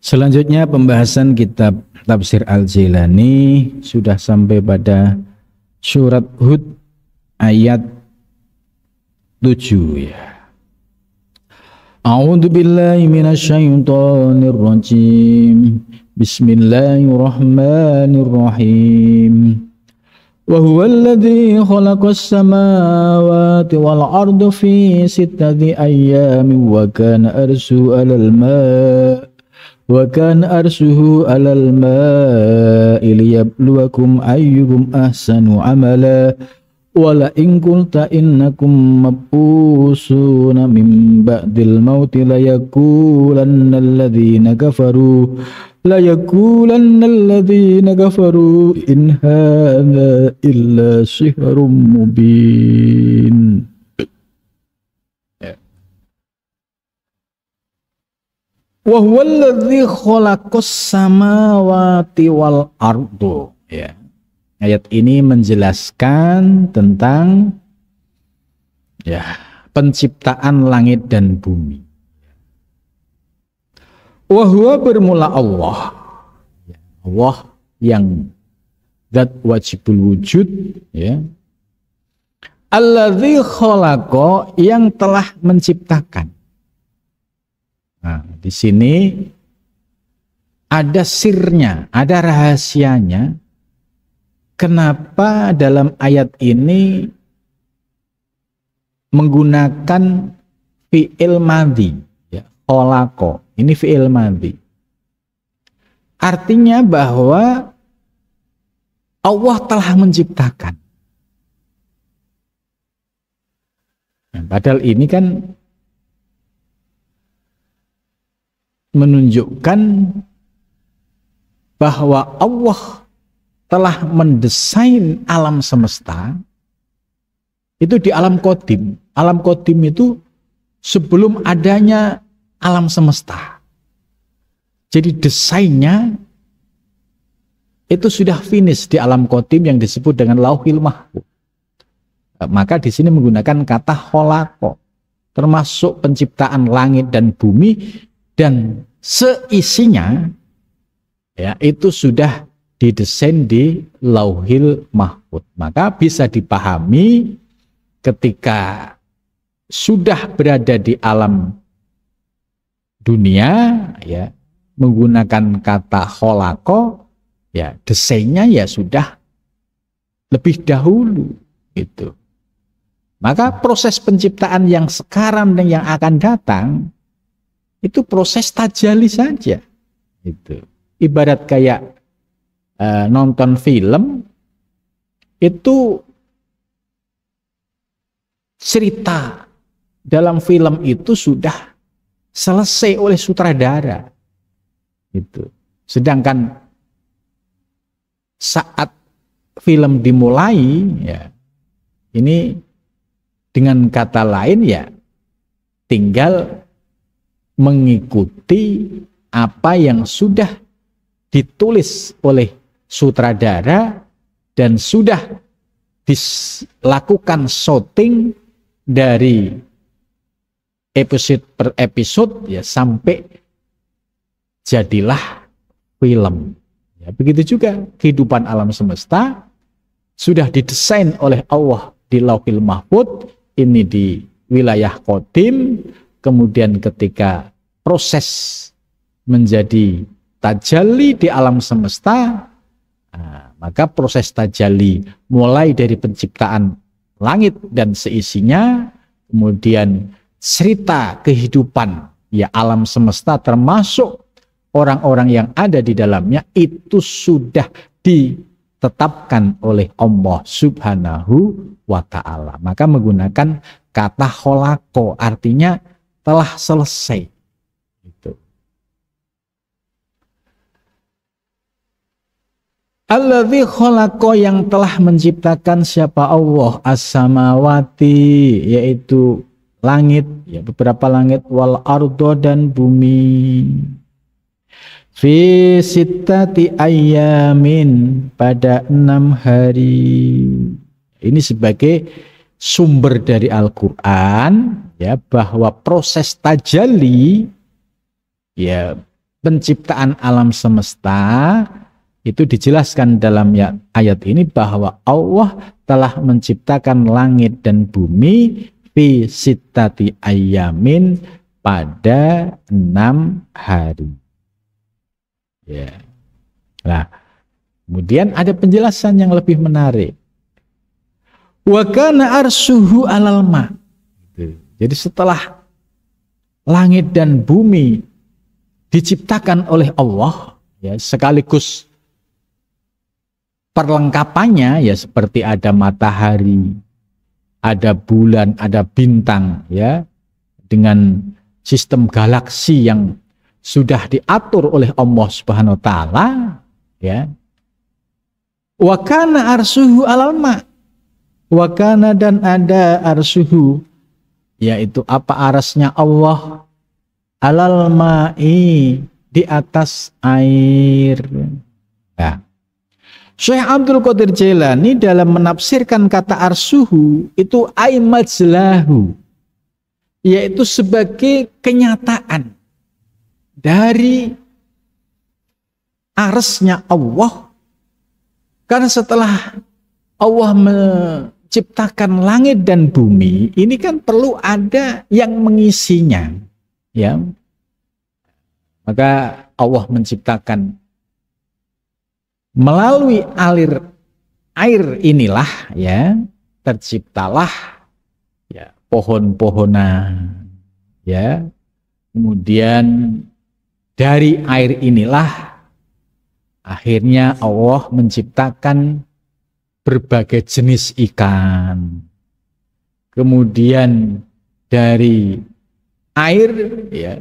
Selanjutnya pembahasan kitab Tafsir Al-Jailani sudah sampai pada surat Hud ayat 7 ya. A'udzu billahi minasyaitonir rajim. Bismillahirrahmanirrahim. Wa huwal ladzi khalaqas samawati wal arda fi sittati ayyamin wa kana arshuhu 'alal ma' وَكَانَ أَرْشُهُ عَلَى الْمَاءِ لِيَبْلُوَكُمْ أَيُّكُمْ أَحْسَنُ عَمَلًا وَلَئِنْ قُلْتَ إِنَّكُمْ مَبْعُوثُونَ مِنْ بَعْدِ الْمَوْتِ لَيَقُولَنَّ الَّذِينَ كَفَرُوا إِنْ هَذَا إِلَّا سِحْرٌ مُبِينٌ. Wa huwallazi khalaqas samawati wal ardo ya. Ayat ini menjelaskan tentang ya penciptaan langit dan bumi. Wa huwa bermula Allah. Allah yang zat wajibul wujud ya. Allazi khalaqa yang telah menciptakan. Nah, di sini ada sirnya, ada rahasianya. Kenapa dalam ayat ini menggunakan fi'il madhi, ya, khalaqa. Ini fi'il madhi. Artinya bahwa Allah telah menciptakan. Nah, padahal ini kan menunjukkan bahwa Allah telah mendesain alam semesta itu di alam qadim. Alam qadim itu sebelum adanya alam semesta. Jadi desainnya itu sudah finish di alam qadim yang disebut dengan Lauhil Mahfuz. Maka di sini menggunakan kata khalaqa, termasuk penciptaan langit dan bumi dan seisinya ya itu sudah didesain di Lauhil Mahfuz. Maka bisa dipahami ketika sudah berada di alam dunia ya menggunakan kata khalaqa ya desainnya ya sudah lebih dahulu itu. Maka proses penciptaan yang sekarang dan yang akan datang itu proses tajalli saja. Itu ibarat kayak nonton film, itu cerita dalam film itu sudah selesai oleh sutradara. Itu. Sedangkan saat film dimulai, ya ini dengan kata lain ya tinggal mengikuti apa yang sudah ditulis oleh sutradara dan sudah dilakukan syuting dari episode per episode ya sampai jadilah film. Ya, begitu juga kehidupan alam semesta sudah didesain oleh Allah di Lauhil Mahfuz, ini di wilayah qadim. Kemudian ketika proses menjadi tajalli di alam semesta, maka proses tajalli mulai dari penciptaan langit dan seisinya, kemudian cerita kehidupan ya alam semesta termasuk orang-orang yang ada di dalamnya itu sudah ditetapkan oleh Allah Subhanahu wa ta'ala. Maka menggunakan kata khalaqa artinya telah selesai. Itu. Alladzi khalaqa yang telah menciptakan siapa Allah as-samawati yaitu langit ya beberapa langit wal ardo dan bumi fi sittati ayyamin pada 6 hari. Ini sebagai sumber dari Al-Quran ya bahwa proses tajalli ya penciptaan alam semesta itu dijelaskan dalam ayat ini bahwa Allah telah menciptakan langit dan bumi fi sittati ayyamin pada 6 hari. Ya. Nah, kemudian ada penjelasan yang lebih menarik. Wa kana arsyuhu 'alal ma. Jadi setelah langit dan bumi diciptakan oleh Allah, ya, sekaligus perlengkapannya ya seperti ada matahari, ada bulan, ada bintang, ya, dengan sistem galaksi yang sudah diatur oleh Allah Subhanahu wa taala, ya. Wa kana arsyuhu 'alal ma. Wa kana dan ada arsyuhu, yaitu apa arasnya Allah, 'alal ma'i, di atas air. Nah, Syekh Abdul Qadir Jailani dalam menafsirkan kata arsyuhu itu ai majlahu, yaitu sebagai kenyataan dari arasnya Allah. Karena setelah Allah menciptakan langit dan bumi, ini kan perlu ada yang mengisinya, ya. Maka Allah menciptakan melalui alir air inilah, ya, terciptalah, ya, pohon-pohonan, ya. Kemudian dari air inilah akhirnya Allah menciptakan berbagai jenis ikan. Kemudian dari air, ya,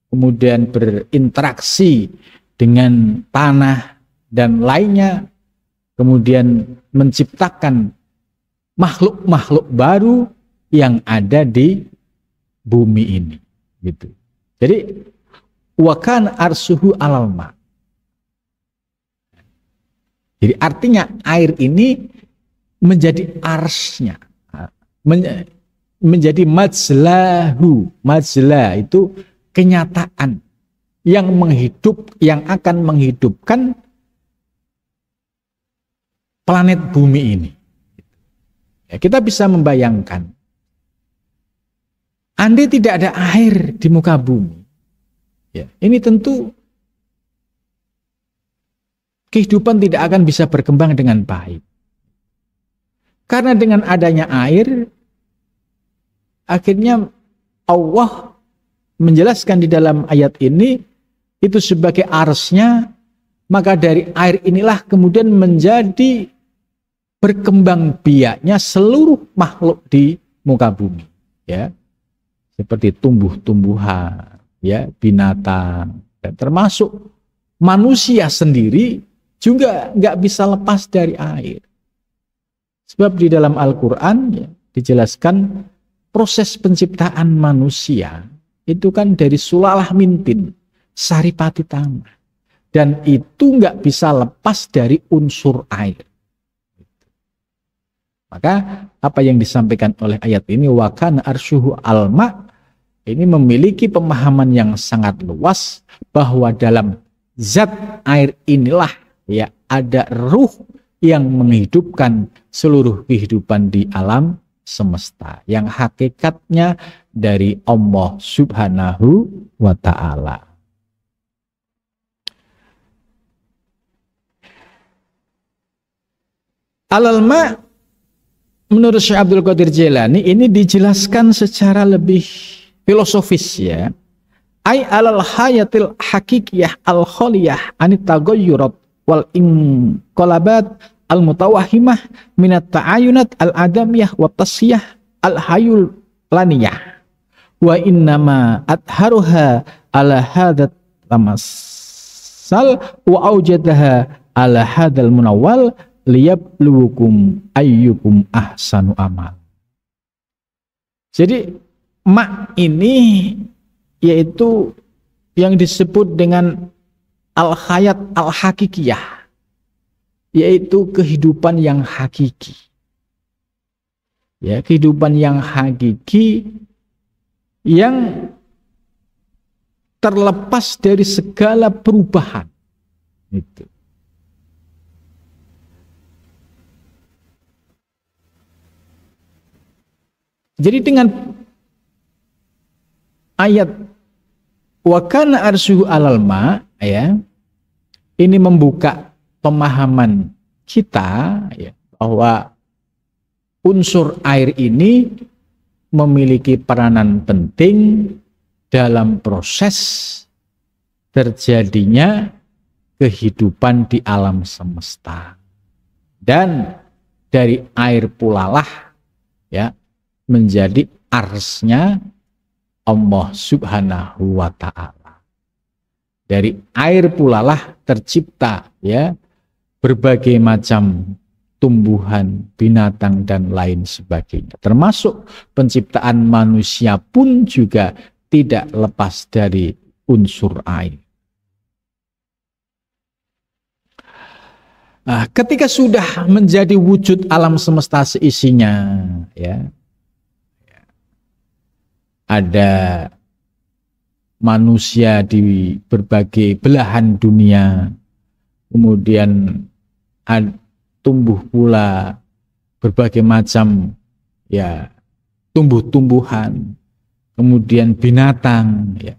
kemudian berinteraksi dengan tanah dan lainnya, kemudian menciptakan makhluk-makhluk baru yang ada di bumi ini, gitu. Jadi wa kana arsyuhu 'alal ma. Jadi artinya air ini menjadi arsnya, menjadi majlahu. Majlah itu kenyataan yang akan menghidupkan planet bumi ini. Ya, kita bisa membayangkan, andai tidak ada air di muka bumi, ya, ini tentu kehidupan tidak akan bisa berkembang dengan baik. Karena dengan adanya air, akhirnya Allah menjelaskan di dalam ayat ini itu sebagai arsnya, maka dari air inilah kemudian menjadi berkembang biaknya seluruh makhluk di muka bumi, ya, seperti tumbuh-tumbuhan, ya, binatang, dan termasuk manusia sendiri juga nggak bisa lepas dari air. Sebab di dalam Al-Quran, ya, dijelaskan proses penciptaan manusia itu kan dari sulalah mintin, saripati tanah, dan itu nggak bisa lepas dari unsur air. Maka apa yang disampaikan oleh ayat ini, wa kana arsyuhu alma, ini memiliki pemahaman yang sangat luas bahwa dalam zat air inilah, ya, ada ruh yang menghidupkan seluruh kehidupan di alam semesta, yang hakikatnya dari Allah Subhanahu wa ta'ala. Al-ma, menurut Syekh Abdul Qadir Jailani, ini dijelaskan secara lebih filosofis, ya. Ai alal hayatil hakikiyah al-khaliyah anit taghayyurat wal inqalabat al-mutawahhimah minat ta'ayunat al-adamiyah wa tasyiyah al-hayul laniyah wa innama adharuha ala hadat tamassal wa aujadaha ala hadal munawwal liyabluwukum ayyukum ahsanu amal. Jadi mak ini yaitu yang disebut dengan al-hayat al-hakikiyah, yaitu kehidupan yang hakiki. Ya, kehidupan yang hakiki yang terlepas dari segala perubahan. Itu. Jadi dengan ayat wa kana arsyu 'alal ma, ya, ini membuka pemahaman kita, ya, bahwa unsur air ini memiliki peranan penting dalam proses terjadinya kehidupan di alam semesta. Dan dari air pula lah, ya, menjadi arsnya Allah Subhanahu wa ta'ala. Dari air pula lah tercipta, ya, berbagai macam tumbuhan, binatang, dan lain sebagainya. Termasuk penciptaan manusia pun juga tidak lepas dari unsur air. Nah, ketika sudah menjadi wujud alam semesta seisinya, ya, ada manusia di berbagai belahan dunia, kemudian tumbuh pula berbagai macam, ya, tumbuh-tumbuhan, kemudian binatang, ya.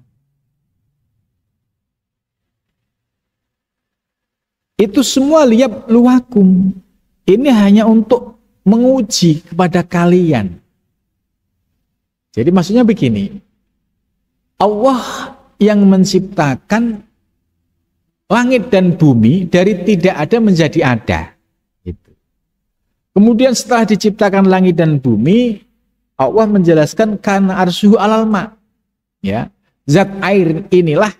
Itu semua liab luwakum. Ini hanya untuk menguji kepada kalian. Jadi maksudnya begini, Allah yang menciptakan langit dan bumi dari tidak ada menjadi ada. Gitu. Kemudian setelah diciptakan langit dan bumi, Allah menjelaskan kana arsyuhu 'alal ma. Ya, zat air inilah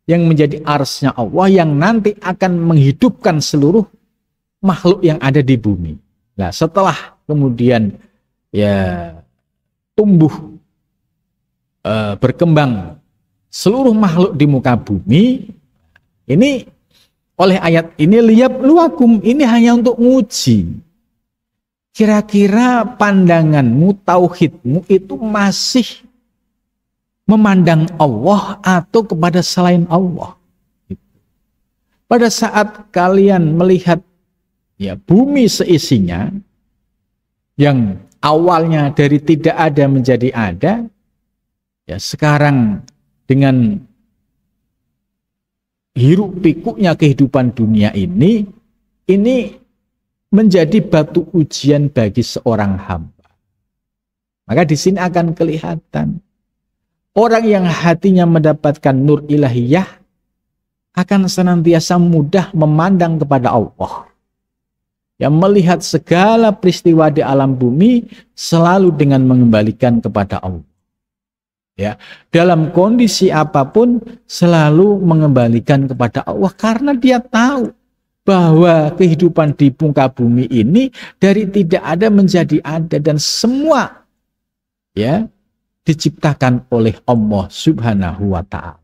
yang menjadi arsnya Allah yang nanti akan menghidupkan seluruh makhluk yang ada di bumi. Nah, setelah kemudian, ya, tumbuh, berkembang seluruh makhluk di muka bumi, ini oleh ayat ini liab luwakum, ini hanya untuk nguji. Kira-kira pandanganmu, tauhidmu itu masih memandang Allah atau kepada selain Allah. Pada saat kalian melihat, ya, bumi seisinya yang awalnya dari tidak ada menjadi ada, ya, sekarang dengan hiruk pikuknya kehidupan dunia ini menjadi batu ujian bagi seorang hamba. Maka di sini akan kelihatan orang yang hatinya mendapatkan nur ilahiyah akan senantiasa mudah memandang kepada Allah. Yang melihat segala peristiwa di alam bumi selalu dengan mengembalikan kepada Allah. Ya, dalam kondisi apapun selalu mengembalikan kepada Allah karena dia tahu bahwa kehidupan di muka bumi ini dari tidak ada menjadi ada dan semua, ya, diciptakan oleh Allah Subhanahu wa ta'ala.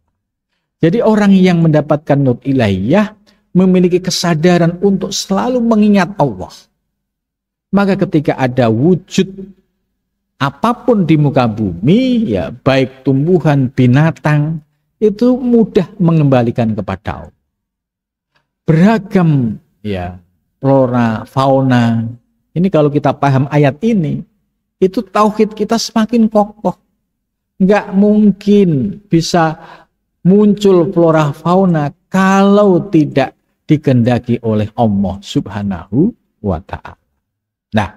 Jadi orang yang mendapatkan nur ilahiyah memiliki kesadaran untuk selalu mengingat Allah. Maka ketika ada wujud apapun di muka bumi, ya, baik tumbuhan, binatang, itu mudah mengembalikan kepada Allah. Beragam, ya, flora, fauna. Ini kalau kita paham ayat ini, itu tauhid kita semakin kokoh. Nggak mungkin bisa muncul flora fauna kalau tidak dikehendaki oleh Allah Subhanahu wa ta'ala. Nah,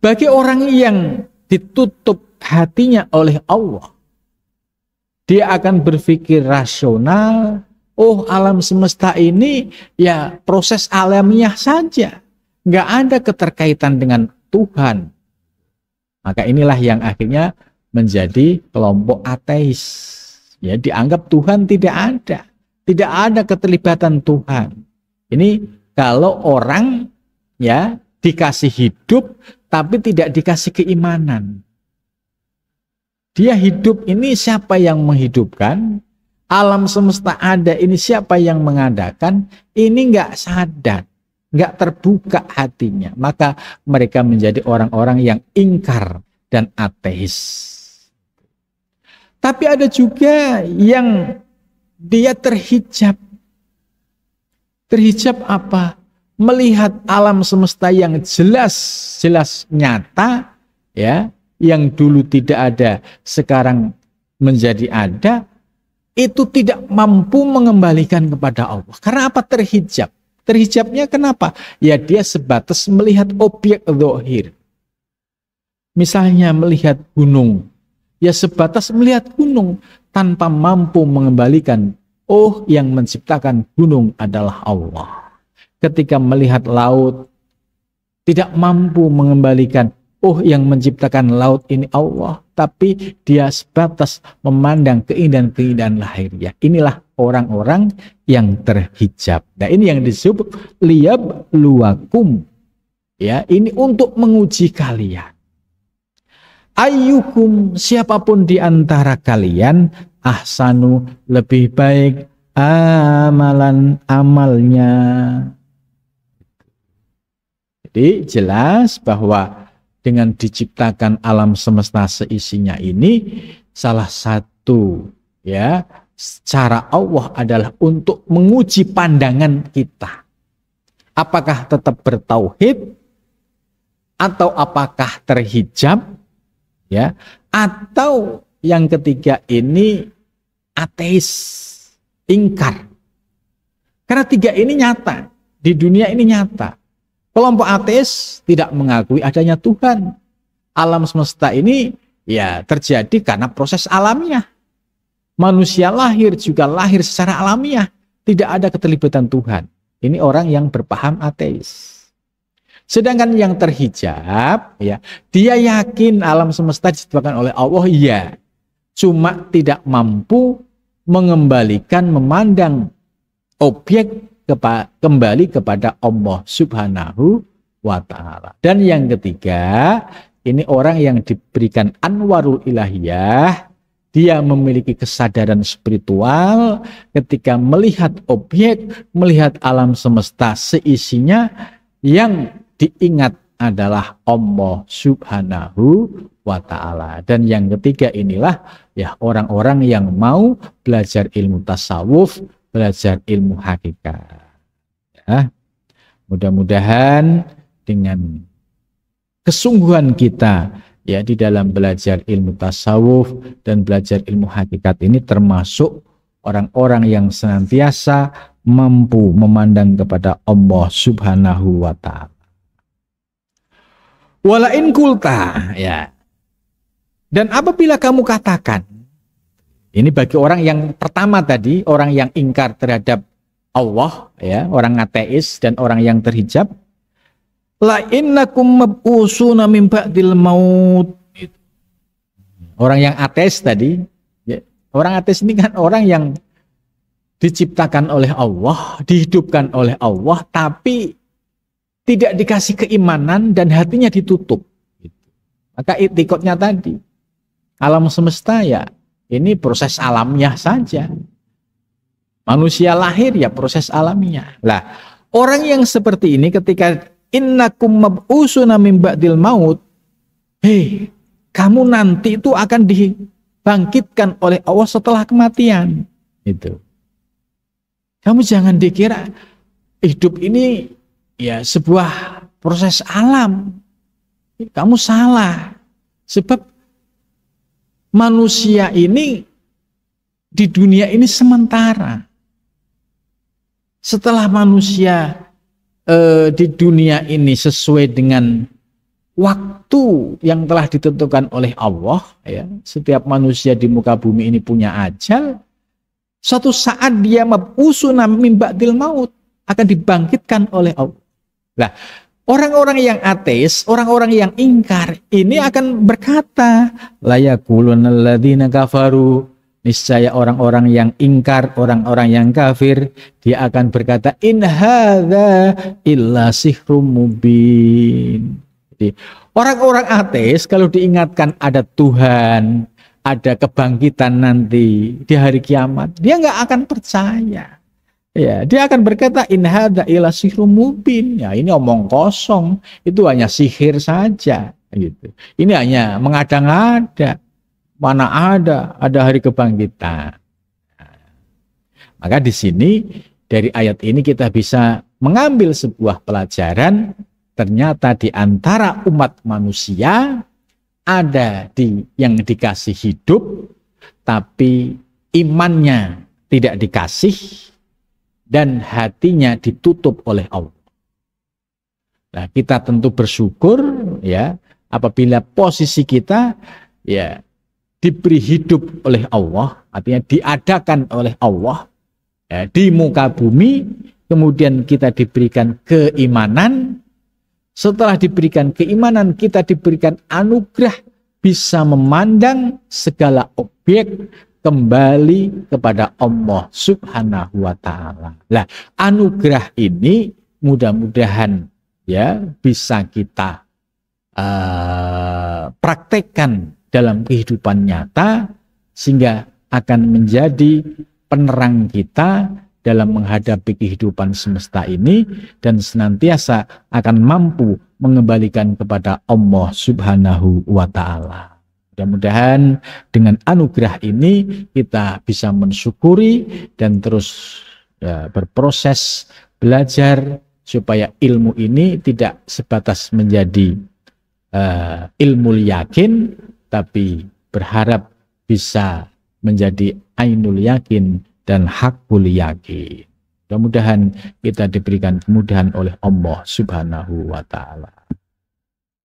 bagi orang yang ditutup hatinya oleh Allah, dia akan berpikir rasional, oh, alam semesta ini, ya, proses alamiah saja, nggak ada keterkaitan dengan Tuhan. Maka inilah yang akhirnya menjadi kelompok ateis. Ya, dianggap Tuhan tidak ada keterlibatan Tuhan. Ini kalau orang, ya, dikasih hidup tapi tidak dikasih keimanan. Dia hidup ini siapa yang menghidupkan? Alam semesta ada ini siapa yang mengadakan? Ini nggak sadar, nggak terbuka hatinya. Maka mereka menjadi orang-orang yang ingkar dan ateis. Tapi ada juga yang dia terhijab. Terhijab apa? Melihat alam semesta yang jelas nyata, ya, yang dulu tidak ada, sekarang menjadi ada, itu tidak mampu mengembalikan kepada Allah. Karena apa? Terhijab. Terhijabnya kenapa? Ya dia sebatas melihat objek zahir. Misalnya melihat gunung, ya sebatas melihat gunung tanpa mampu mengembalikan, oh yang menciptakan gunung adalah Allah. Ketika melihat laut, tidak mampu mengembalikan, oh yang menciptakan laut ini Allah. Tapi dia sebatas memandang keindahan-keindahan lahiriah. Inilah orang-orang yang terhijab. Nah ini yang disebut liyabluwakum. Ya, ini untuk menguji kalian. Ayyukum, siapapun di antara kalian, ahsanu, lebih baik amalan amalnya. Jadi jelas bahwa dengan diciptakan alam semesta seisinya ini, salah satu ya cara Allah adalah untuk menguji pandangan kita. Apakah tetap bertauhid atau apakah terhijab, ya, atau yang ketiga ini ateis, ingkar. Karena tiga ini nyata, di dunia ini nyata. Kelompok ateis tidak mengakui adanya Tuhan. Alam semesta ini ya terjadi karena proses alamiah. Manusia lahir juga lahir secara alamiah. Tidak ada keterlibatan Tuhan. Ini orang yang berpaham ateis. Sedangkan yang terhijab, ya, dia yakin alam semesta diciptakan oleh Allah, iya. Cuma tidak mampu mengembalikan, memandang objek kembali kepada Allah Subhanahu wa ta'ala. Dan yang ketiga, ini orang yang diberikan anwarul ilahiyah, dia memiliki kesadaran spiritual ketika melihat objek, melihat alam semesta seisinya, yang diingat adalah Allah Subhanahu wa ta'ala. Dan yang ketiga inilah ya orang-orang yang mau belajar ilmu tasawuf, belajar ilmu hakikat. Ya. Mudah-mudahan dengan kesungguhan kita ya di dalam belajar ilmu tasawuf dan belajar ilmu hakikat ini termasuk orang-orang yang senantiasa mampu memandang kepada Allah Subhanahu wa ta'ala. Walain kulta, ya. Dan apabila kamu katakan, ini bagi orang yang pertama tadi, orang yang ingkar terhadap Allah, ya, orang ateis dan orang yang terhijab. La innakum mab'usuna min ba'dil maut. Orang yang ateis tadi, ya, orang ateis ini kan orang yang diciptakan oleh Allah, dihidupkan oleh Allah, tapi tidak dikasih keimanan dan hatinya ditutup. Maka itikadnya tadi, alam semesta ya, ini proses alamiah saja. Manusia lahir ya proses alamiah. Lah, orang yang seperti ini ketika innakum mab'usuna min ba'dil maut, hei, kamu nanti itu akan dibangkitkan oleh Allah setelah kematian. Itu. Kamu jangan dikira hidup ini ya sebuah proses alam. Kamu salah. Sebab manusia ini di dunia ini sementara. Setelah manusia di dunia ini sesuai dengan waktu yang telah ditentukan oleh Allah, ya, setiap manusia di muka bumi ini punya ajal. Suatu saat dia mab'usuna min ba'dil maut, akan dibangkitkan oleh Allah. Nah, orang-orang yang ateis, orang-orang yang ingkar ini akan berkata, la yaquluna alladzina kafaru, niscaya orang-orang yang ingkar, orang-orang yang kafir, dia akan berkata, in hadza illa sihrun mubin. Jadi, orang-orang ateis kalau diingatkan ada Tuhan, ada kebangkitan nanti di hari kiamat, dia nggak akan percaya. Ya, dia akan berkata in hadza illa sihrun mubin. Ya, ini omong kosong, itu hanya sihir saja gitu. Ini hanya mengada-ngada. Mana ada hari kebangkitan. Maka di sini dari ayat ini kita bisa mengambil sebuah pelajaran, ternyata di antara umat manusia ada yang dikasih hidup tapi imannya tidak dikasih dan hatinya ditutup oleh Allah. Nah, kita tentu bersyukur ya apabila posisi kita ya diberi hidup oleh Allah, artinya diadakan oleh Allah ya, di muka bumi, kemudian kita diberikan keimanan. Setelah diberikan keimanan, kita diberikan anugerah bisa memandang segala objek kembali kepada Allah Subhanahu wa Ta'ala. Nah, anugerah ini mudah-mudahan ya bisa kita praktekkan dalam kehidupan nyata sehingga akan menjadi penerang kita dalam menghadapi kehidupan semesta ini dan senantiasa akan mampu mengembalikan kepada Allah Subhanahu wa Ta'ala. Mudah-mudahan dengan anugerah ini kita bisa mensyukuri dan terus berproses belajar supaya ilmu ini tidak sebatas menjadi ilmu yakin, tapi berharap bisa menjadi ainul yakin dan hakul yakin. Mudah-mudahan kita diberikan kemudahan oleh Allah Subhanahu wa Ta'ala.